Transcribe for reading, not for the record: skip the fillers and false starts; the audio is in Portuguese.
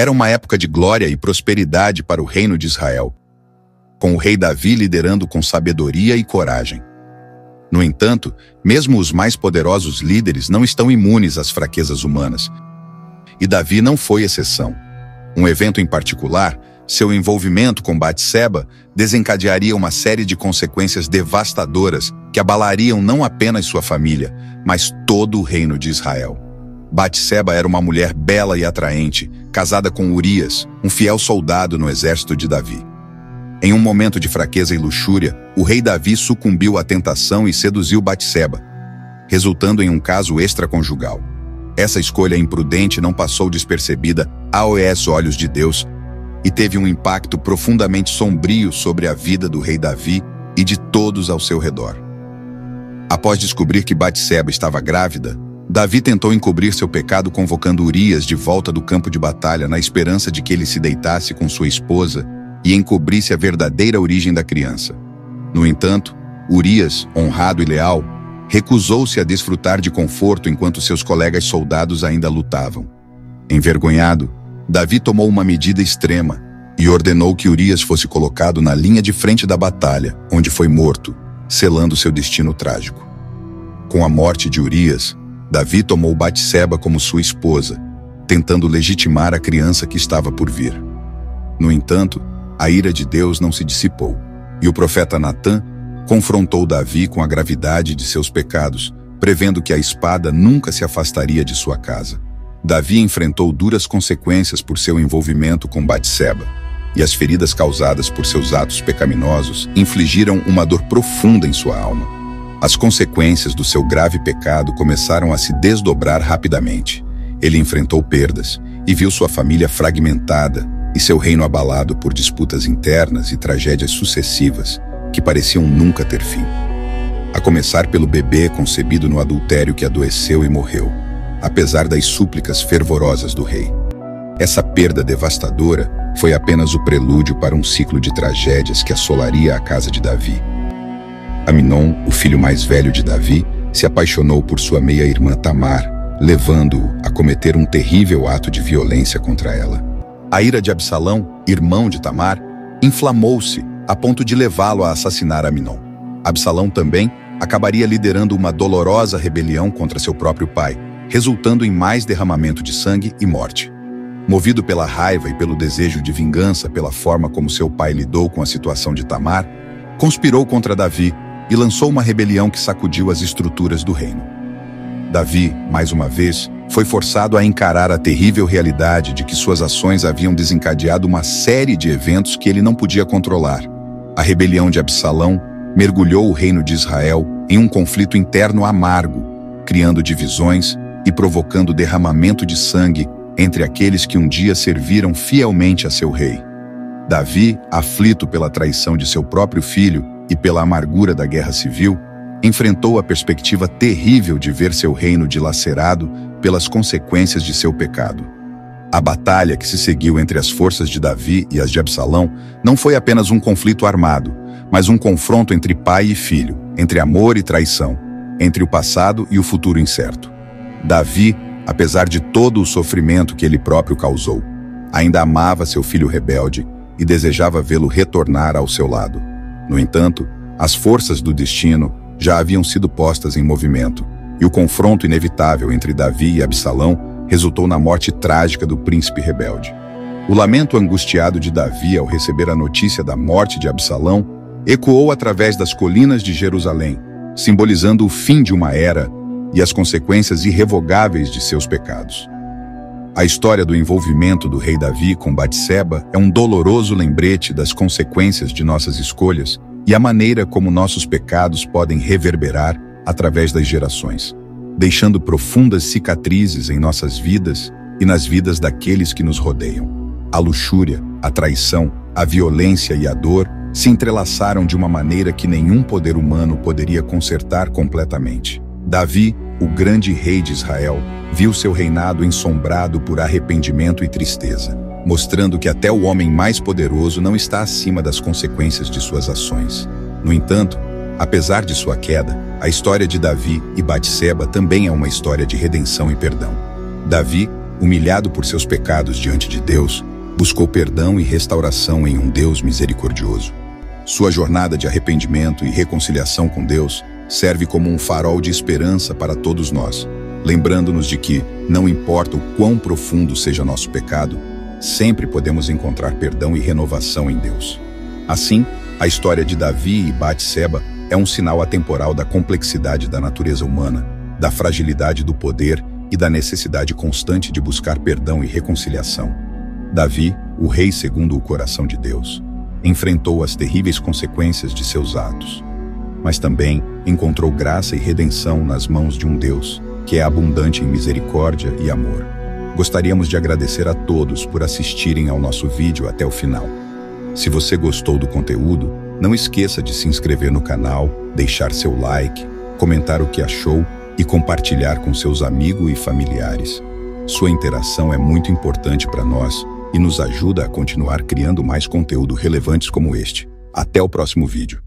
Era uma época de glória e prosperidade para o reino de Israel, com o rei Davi liderando com sabedoria e coragem. No entanto, mesmo os mais poderosos líderes não estão imunes às fraquezas humanas. E Davi não foi exceção. Um evento em particular, seu envolvimento com Batseba, desencadearia uma série de consequências devastadoras que abalariam não apenas sua família, mas todo o reino de Israel. Batseba era uma mulher bela e atraente, casada com Urias, um fiel soldado no exército de Davi. Em um momento de fraqueza e luxúria, o rei Davi sucumbiu à tentação e seduziu Batseba, resultando em um caso extraconjugal. Essa escolha imprudente não passou despercebida aos olhos de Deus e teve um impacto profundamente sombrio sobre a vida do rei Davi e de todos ao seu redor. Após descobrir que Batseba estava grávida, Davi tentou encobrir seu pecado convocando Urias de volta do campo de batalha na esperança de que ele se deitasse com sua esposa e encobrisse a verdadeira origem da criança. No entanto, Urias, honrado e leal, recusou-se a desfrutar de conforto enquanto seus colegas soldados ainda lutavam. Envergonhado, Davi tomou uma medida extrema e ordenou que Urias fosse colocado na linha de frente da batalha, onde foi morto, selando seu destino trágico. Com a morte de Urias, Davi tomou Batseba como sua esposa, tentando legitimar a criança que estava por vir. No entanto, a ira de Deus não se dissipou, e o profeta Natã confrontou Davi com a gravidade de seus pecados, prevendo que a espada nunca se afastaria de sua casa. Davi enfrentou duras consequências por seu envolvimento com Batseba, e as feridas causadas por seus atos pecaminosos infligiram uma dor profunda em sua alma. As consequências do seu grave pecado começaram a se desdobrar rapidamente. Ele enfrentou perdas e viu sua família fragmentada e seu reino abalado por disputas internas e tragédias sucessivas que pareciam nunca ter fim. A começar pelo bebê concebido no adultério que adoeceu e morreu, apesar das súplicas fervorosas do rei. Essa perda devastadora foi apenas o prelúdio para um ciclo de tragédias que assolaria a casa de Davi. Aminon, o filho mais velho de Davi, se apaixonou por sua meia-irmã Tamar, levando-o a cometer um terrível ato de violência contra ela. A ira de Absalão, irmão de Tamar, inflamou-se a ponto de levá-lo a assassinar Aminon. Absalão também acabaria liderando uma dolorosa rebelião contra seu próprio pai, resultando em mais derramamento de sangue e morte. Movido pela raiva e pelo desejo de vingança pela forma como seu pai lidou com a situação de Tamar, conspirou contra Davi e lançou uma rebelião que sacudiu as estruturas do reino. Davi, mais uma vez, foi forçado a encarar a terrível realidade de que suas ações haviam desencadeado uma série de eventos que ele não podia controlar. A rebelião de Absalão mergulhou o reino de Israel em um conflito interno amargo, criando divisões e provocando derramamento de sangue entre aqueles que um dia serviram fielmente a seu rei. Davi, aflito pela traição de seu próprio filho e pela amargura da guerra civil, enfrentou a perspectiva terrível de ver seu reino dilacerado pelas consequências de seu pecado. A batalha que se seguiu entre as forças de Davi e as de Absalão não foi apenas um conflito armado, mas um confronto entre pai e filho, entre amor e traição, entre o passado e o futuro incerto. Davi, apesar de todo o sofrimento que ele próprio causou, ainda amava seu filho rebelde e desejava vê-lo retornar ao seu lado. No entanto, as forças do destino já haviam sido postas em movimento, e o confronto inevitável entre Davi e Absalão resultou na morte trágica do príncipe rebelde. O lamento angustiado de Davi ao receber a notícia da morte de Absalão ecoou através das colinas de Jerusalém, simbolizando o fim de uma era e as consequências irrevogáveis de seus pecados. A história do envolvimento do rei Davi com Batseba é um doloroso lembrete das consequências de nossas escolhas e a maneira como nossos pecados podem reverberar através das gerações, deixando profundas cicatrizes em nossas vidas e nas vidas daqueles que nos rodeiam. A luxúria, a traição, a violência e a dor se entrelaçaram de uma maneira que nenhum poder humano poderia consertar completamente. Davi, o grande rei de Israel, viu seu reinado ensombrado por arrependimento e tristeza, mostrando que até o homem mais poderoso não está acima das consequências de suas ações. No entanto, apesar de sua queda, a história de Davi e Batseba também é uma história de redenção e perdão. Davi, humilhado por seus pecados diante de Deus, buscou perdão e restauração em um Deus misericordioso. Sua jornada de arrependimento e reconciliação com Deus serve como um farol de esperança para todos nós, lembrando-nos de que, não importa o quão profundo seja nosso pecado, sempre podemos encontrar perdão e renovação em Deus. Assim, a história de Davi e Batseba é um sinal atemporal da complexidade da natureza humana, da fragilidade do poder e da necessidade constante de buscar perdão e reconciliação. Davi, o rei segundo o coração de Deus, enfrentou as terríveis consequências de seus atos, mas também encontrou graça e redenção nas mãos de um Deus que é abundante em misericórdia e amor. Gostaríamos de agradecer a todos por assistirem ao nosso vídeo até o final. Se você gostou do conteúdo, não esqueça de se inscrever no canal, deixar seu like, comentar o que achou e compartilhar com seus amigos e familiares. Sua interação é muito importante para nós e nos ajuda a continuar criando mais conteúdo relevantes como este. Até o próximo vídeo.